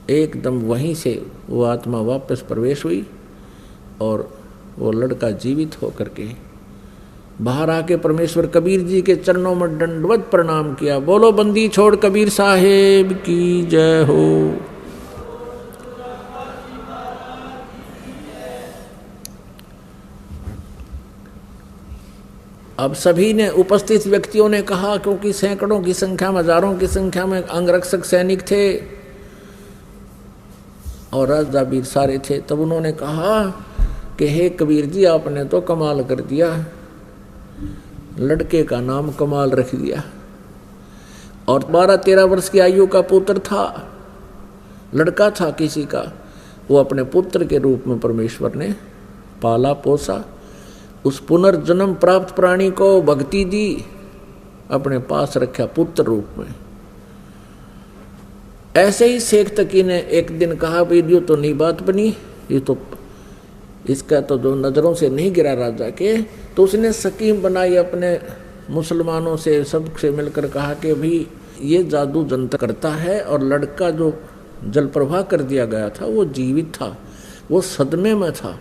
एकदम वहीं से वो आत्मा वापस प्रवेश हुई और वो लड़का जीवित होकर के बाहर आके परमेश्वर कबीर जी के चरणों में दंडवत प्रणाम किया। बोलो बंदी छोड़ कबीर साहेब की जय हो। अब सभी ने, उपस्थित व्यक्तियों ने कहा, क्योंकि सैकड़ों की संख्या में, हजारों की संख्या में अंगरक्षक सैनिक थे और राजा वीर सारे थे, तब उन्होंने कहा कि हे कबीर जी आपने तो कमाल कर दिया, लड़के का नाम कमाल रख दिया। और 12-13 वर्ष की आयु का पुत्र था, लड़का था किसी का, वो अपने पुत्र के रूप में परमेश्वर ने पाला पोसा। उस पुनर्जन्म प्राप्त प्राणी को भक्ति दी, अपने पास रखा पुत्र रूप में। ऐसे ही शेख तकी ने एक दिन कहा भाई ये तो नई बात बनी, ये तो इसका तो जो नज़रों से नहीं गिरा राजा के, तो उसने स्कीम बनाई अपने मुसलमानों से, सबसे मिलकर कहा कि भाई ये जादू जंतर करता है, और लड़का जो जल प्रवाह कर दिया गया था वो जीवित था, वो सदमे में था,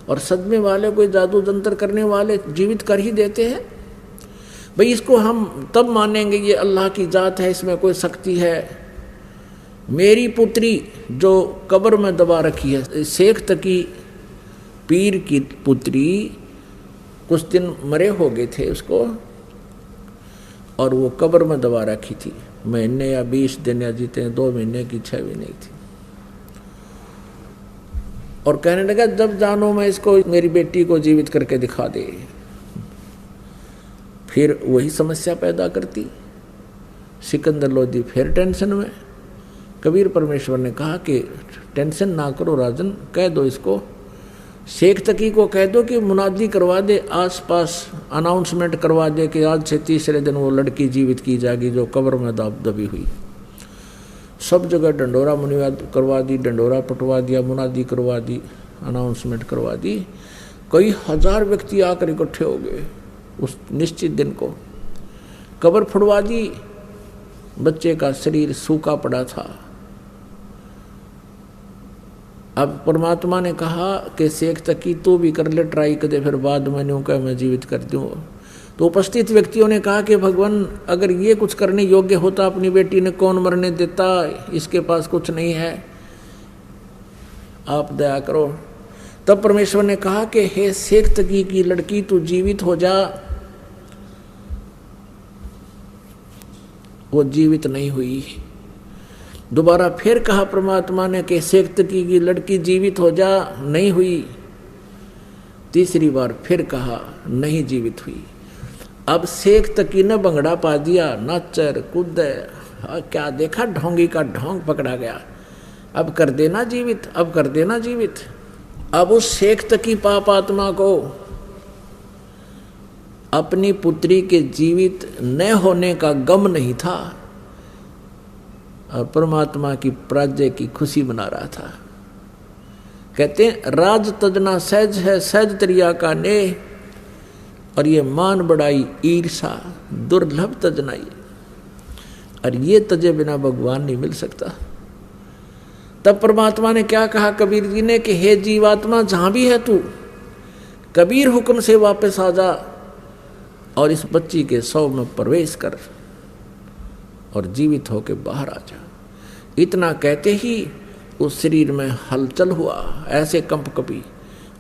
और सदमे वाले कोई जादू जंतर करने वाले जीवित कर ही देते हैं। भाई इसको हम तब मानेंगे ये अल्लाह की जात है, इसमें कोई शक्ति है। मेरी पुत्री जो कब्र में दबा रखी है, शेख तकी पीर की पुत्री, कुछ दिन मरे हो गए थे उसको, और वो कब्र में दबा रखी थी। महीने या 20 दिन या जीते 2 महीने की 6 महीने की थी। और कहने लगा जब जानो मैं इसको, मेरी बेटी को जीवित करके दिखा दे। फिर वही समस्या पैदा करती। सिकंदर लोधी फिर टेंशन में। कबीर परमेश्वर ने कहा कि टेंशन ना करो राजन, कह दो इसको, शेख तकी को कह दो कि मुनादी करवा दे, आसपास अनाउंसमेंट करवा दे कि आज से तीसरे दिन वो लड़की जीवित की जाएगी जो कब्र में दबी हुई। सब जगह डंडोरा मुनियाद करवा दी, डंडोरा पटवा दिया, मुनादी करवा दी, अनाउंसमेंट करवा दी। कई हजार व्यक्ति आकर इकट्ठे हो गए उस निश्चित दिन को। कब्र फुड़वा दी, बच्चे का शरीर सूखा पड़ा था। अब परमात्मा ने कहा कि शेख तकी तू भी कर ले ट्राई कर दे, फिर बाद में न्यू कह मैं जीवित कर दूँ। तो उपस्थित व्यक्तियों ने कहा कि भगवान अगर ये कुछ करने योग्य होता अपनी बेटी ने कौन मरने देता, इसके पास कुछ नहीं है, आप दया करो। तब परमेश्वर ने कहा कि हे शेख तकी की लड़की तू जीवित हो जा। वो जीवित नहीं हुई। दोबारा फिर कहा परमात्मा ने कि शेख तकी की लड़की जीवित हो जा, नहीं हुई। तीसरी बार फिर कहा, नहीं जीवित हुई। अब शेख तकी ने भंगड़ा पा दिया, नाचर कूद, क्या देखा, ढोंगी का ढोंग पकड़ा गया। अब कर देना जीवित, अब कर देना जीवित। अब उस शेख तकी पाप आत्मा को अपनी पुत्री के जीवित न होने का गम नहीं था और परमात्मा की पराजय की खुशी मना रहा था। कहते हैं राज तजना सहज है, सहज तरिया का ने, और ये मान बढ़ाई ईर्षा दुर्लभ तजनाई। और ये तजे बिना भगवान नहीं मिल सकता। तब परमात्मा ने क्या कहा कबीर जी ने कि हे जीवात्मा जहां भी है तू, कबीर हुक्म से वापस आ जा और इस बच्ची के शव में प्रवेश कर और जीवित होकर बाहर आ जा। इतना कहते ही उस शरीर में हलचल हुआ, ऐसे कंप कपी,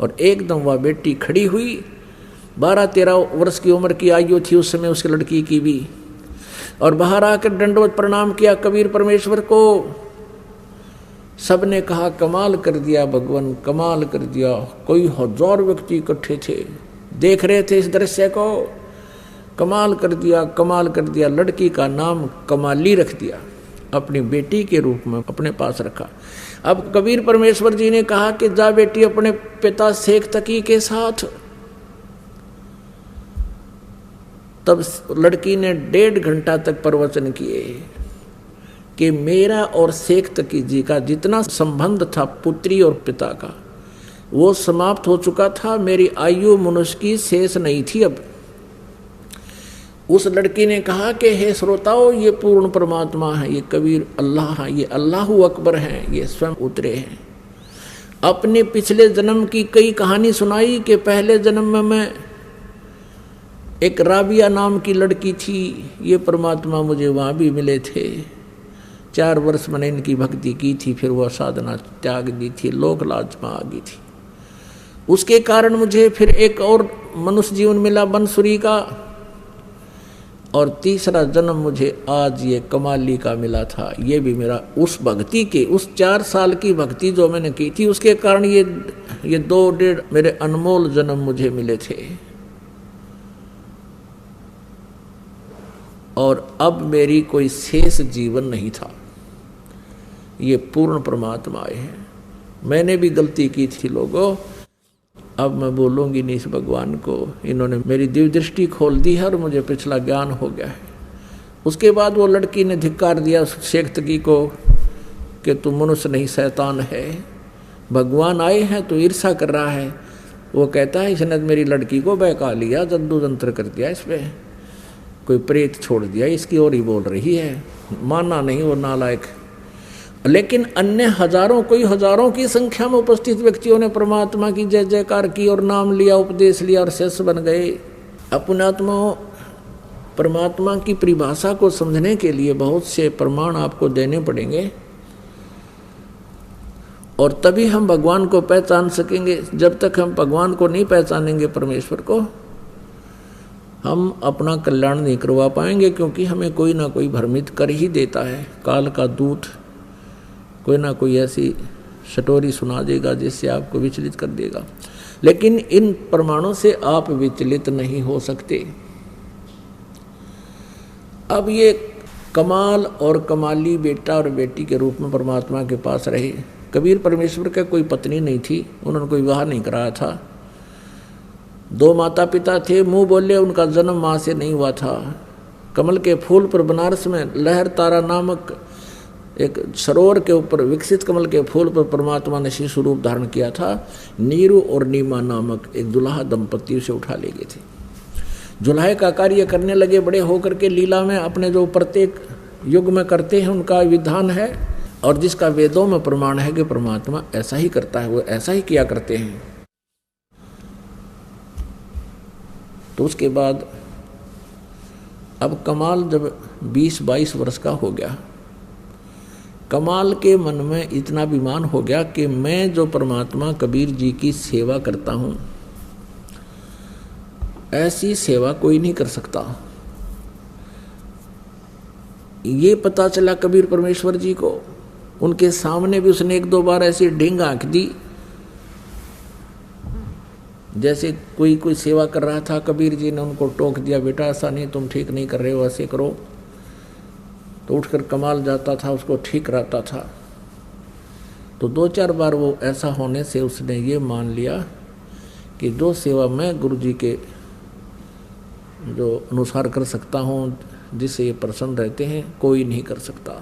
और एकदम वह बेटी खड़ी हुई। 12-13 वर्ष की उम्र की आयु थी उस समय उसकी लड़की की भी। और बाहर आकर दंडवत प्रणाम किया कबीर परमेश्वर को। सबने कहा कमाल कर दिया भगवान, कमाल कर दिया। कोई 1000 व्यक्ति इकट्ठे थे, देख रहे थे इस दृश्य को। कमाल कर दिया, कमाल कर दिया। लड़की का नाम कमाली रख दिया, अपनी बेटी के रूप में अपने पास रखा। अब कबीर परमेश्वर जी ने कहा कि जा बेटी अपने पिता शेख तकी के साथ। तब लड़की ने 1.5 घंटा तक प्रवचन किए कि मेरा और शेख तकी जी का जितना संबंध था पुत्री और पिता का, वो समाप्त हो चुका था। मेरी आयु मनुष्य की शेष नहीं थी। अब उस लड़की ने कहा कि हे श्रोताओं, ये पूर्ण परमात्मा है, ये कबीर अल्लाह है, ये अल्लाहु अकबर हैं, ये स्वयं उतरे हैं। अपने पिछले जन्म की कई कहानी सुनाई कि पहले जन्म में मैं एक राबिया नाम की लड़की थी, ये परमात्मा मुझे वहाँ भी मिले थे। 4 वर्ष मैंने इनकी भक्ति की थी, फिर वह साधना त्याग दी थी, लोक लाज में आ गई थी। उसके कारण मुझे फिर एक और मनुष्य जीवन मिला बनसुरी का, और तीसरा जन्म मुझे आज ये कमाली का मिला था। ये भी मेरा उस भक्ति के, उस 4 साल की भक्ति जो मैंने की थी उसके कारण ये 2-1.5 मेरे अनमोल जन्म मुझे मिले थे। और अब मेरी कोई शेष जीवन नहीं था। ये पूर्ण परमात्मा आए हैं। मैंने भी गलती की थी लोगों, अब मैं बोलूँगी नहीं इस भगवान को। इन्होंने मेरी दिव्य दृष्टि खोल दी है और मुझे पिछला ज्ञान हो गया है। उसके बाद वो लड़की ने धिक्कार दिया शेख तकी को कि तू मनुष्य नहीं शैतान है, भगवान आए हैं तो ईर्षा कर रहा है। वो कहता है इसने मेरी लड़की को बहका लिया, जद्दू जंत्र कर दिया, इसमें कोई प्रेत छोड़ दिया, इसकी ओर ही बोल रही है। माना नहीं वो नालायक। लेकिन अन्य हजारों, कोई हजारों की संख्या में उपस्थित व्यक्तियों ने परमात्मा की जय जयकार की और नाम लिया, उपदेश लिया और शिष्य बन गए। अपनात्माओं, परमात्मा की परिभाषा को समझने के लिए बहुत से प्रमाण आपको देने पड़ेंगे और तभी हम भगवान को पहचान सकेंगे। जब तक हम भगवान को नहीं पहचानेंगे, परमेश्वर को, हम अपना कल्याण नहीं करवा पाएंगे, क्योंकि हमें कोई ना कोई भ्रमित कर ही देता है। काल का दूत कोई ना कोई ऐसी स्टोरी सुना देगा जिससे आपको विचलित कर देगा। लेकिन इन प्रमाणों से आप विचलित नहीं हो सकते। अब ये कमाल और कमाली बेटा और बेटी के रूप में परमात्मा के पास रहे। कबीर परमेश्वर का कोई पत्नी नहीं थी, उन्होंने कोई विवाह नहीं कराया था। 2 माता पिता थे, मुंह बोले उनका जन्म माँ से नहीं हुआ था। कमल के फूल पर बनारस में लहर तारा नामक एक सरोवर के ऊपर विकसित कमल के फूल पर परमात्मा ने शिशु रूप धारण किया था। नीरू और नीमा नामक एक दुल्हा दंपति उसे उठा ले गए थे। जुल्हे का कार्य करने लगे, बड़े होकर के लीला में अपने जो प्रत्येक युग में करते हैं उनका विधान है, और जिसका वेदों में प्रमाण है कि परमात्मा ऐसा ही करता है, वो ऐसा ही किया करते हैं। तो उसके बाद अब कमाल जब 20-22 वर्ष का हो गया, कमाल के मन में इतना अभिमान हो गया कि मैं जो परमात्मा कबीर जी की सेवा करता हूँ, ऐसी सेवा कोई नहीं कर सकता। ये पता चला कबीर परमेश्वर जी को। उनके सामने भी उसने 1-2 बार ऐसी ढींग आंख दी, जैसे कोई सेवा कर रहा था। कबीर जी ने उनको टोक दिया, बेटा ऐसा नहीं, तुम ठीक नहीं कर रहे हो, ऐसे करो। तो उठकर कमाल जाता था, उसको ठीक रहता था। तो 2-4 बार वो ऐसा होने से उसने ये मान लिया कि जो सेवा मैं गुरु जी के जो अनुसार कर सकता हूँ, जिससे ये प्रसन्न रहते हैं, कोई नहीं कर सकता।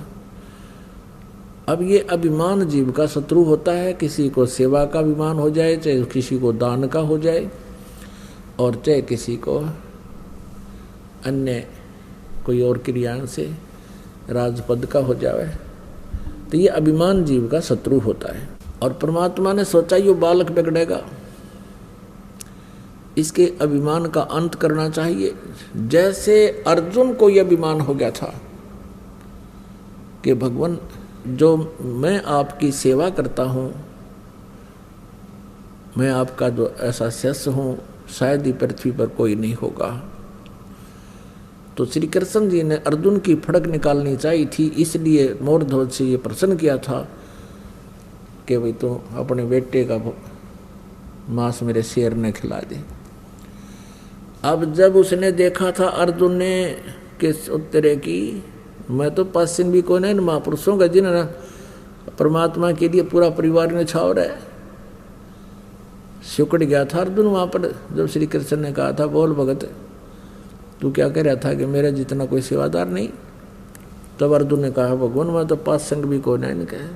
अब ये अभिमान जीव का शत्रु होता है। किसी को सेवा का अभिमान हो जाए, चाहे किसी को दान का हो जाए, और चाहे किसी को अन्य कोई और क्रियाओं से राजपद का हो जाए, तो ये अभिमान जीव का शत्रु होता है। और परमात्मा ने सोचा ये बालक बिगड़ेगा, इसके अभिमान का अंत करना चाहिए। जैसे अर्जुन को यह अभिमान हो गया था कि भगवान, जो मैं आपकी सेवा करता हूँ, मैं आपका जो ऐसा शिष्य हूँ, शायद ही पृथ्वी पर कोई नहीं होगा। तो श्री कृष्ण जी ने अर्जुन की फड़क निकालनी चाहिए थी, इसलिए मोरध्वज से ये प्रश्न किया था कि भाई तो अपने बेटे का मांस मेरे शेर ने खिला दे। अब जब उसने देखा था अर्जुन ने किस उत्तरे की, मैं तो पश्चिम भी कोई नहीं, महापुरुषों का जिन्होंने परमात्मा के लिए पूरा परिवार ने छावर है, सिकुड़ गया था अर्जुन वहाँ पर। जब श्री कृष्ण ने कहा था, बोल भगत तू क्या कह रहा था कि मेरा जितना कोई सेवादार नहीं, तब अर्जुन ने कहा, भगवान मैं तो 5 संग भी कोई नहीं कहे।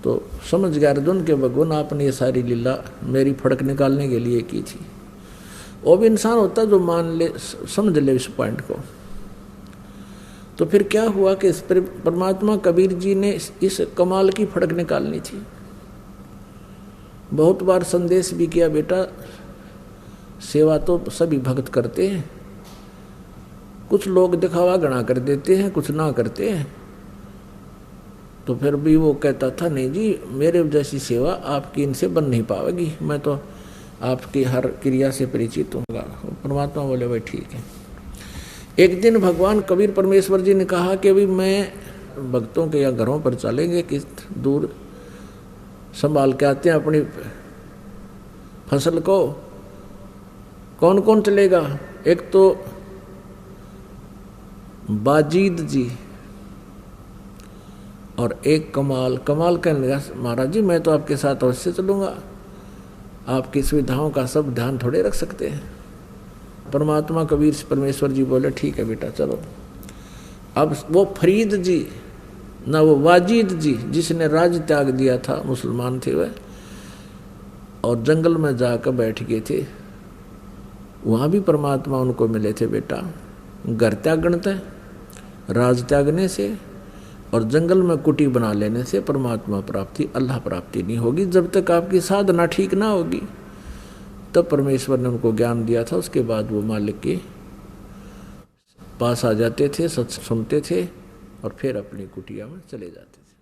तो समझ गया अर्जुन के भगवान आपने ये सारी लीला मेरी फड़क निकालने के लिए की थी। वो भी इंसान होता जो मान ले, समझ ले इस पॉइंट को। तो फिर क्या हुआ कि इस परमात्मा कबीर जी ने इस कमाल की फड़क निकालनी थी। बहुत बार संदेश भी किया, बेटा सेवा तो सभी भक्त करते हैं, कुछ लोग दिखावा गणा कर देते हैं, कुछ ना करते हैं। तो फिर भी वो कहता था, नहीं जी मेरे जैसी सेवा आपकी इनसे बन नहीं पाएगी, मैं तो आपकी हर क्रिया से परिचित हूँगा। परमात्मा बोले भाई ठीक है। एक दिन भगवान कबीर परमेश्वर जी ने कहा कि अभी मैं भक्तों के या घरों पर चलेंगे, किस दूर संभाल के आते हैं अपनी फसल को। कौन कौन चलेगा? एक तो बाजीद जी और एक कमाल। कमाल कहने लगा, महाराज जी मैं तो आपके साथ अवश्य चलूँगा, आपकी सुविधाओं का सब ध्यान थोड़े रख सकते हैं। परमात्मा कबीर परमेश्वर जी बोले ठीक है बेटा चलो। अब वो फरीद जी ना वो वाजिद जी जिसने राज त्याग दिया था, मुसलमान थे वह, और जंगल में जाकर बैठ गए थे। वहाँ भी परमात्मा उनको मिले थे, बेटा घर त्यागते राज त्यागने से और जंगल में कुटी बना लेने से परमात्मा प्राप्ति, अल्लाह प्राप्ति नहीं होगी। जब तक आपकी साधना ठीक ना होगी, तब परमेश्वर ने उनको ज्ञान दिया था। उसके बाद वो मालिक के पास आ जाते थे, सत्संग सुनते थे और फिर अपनी कुटिया में चले जाते थे।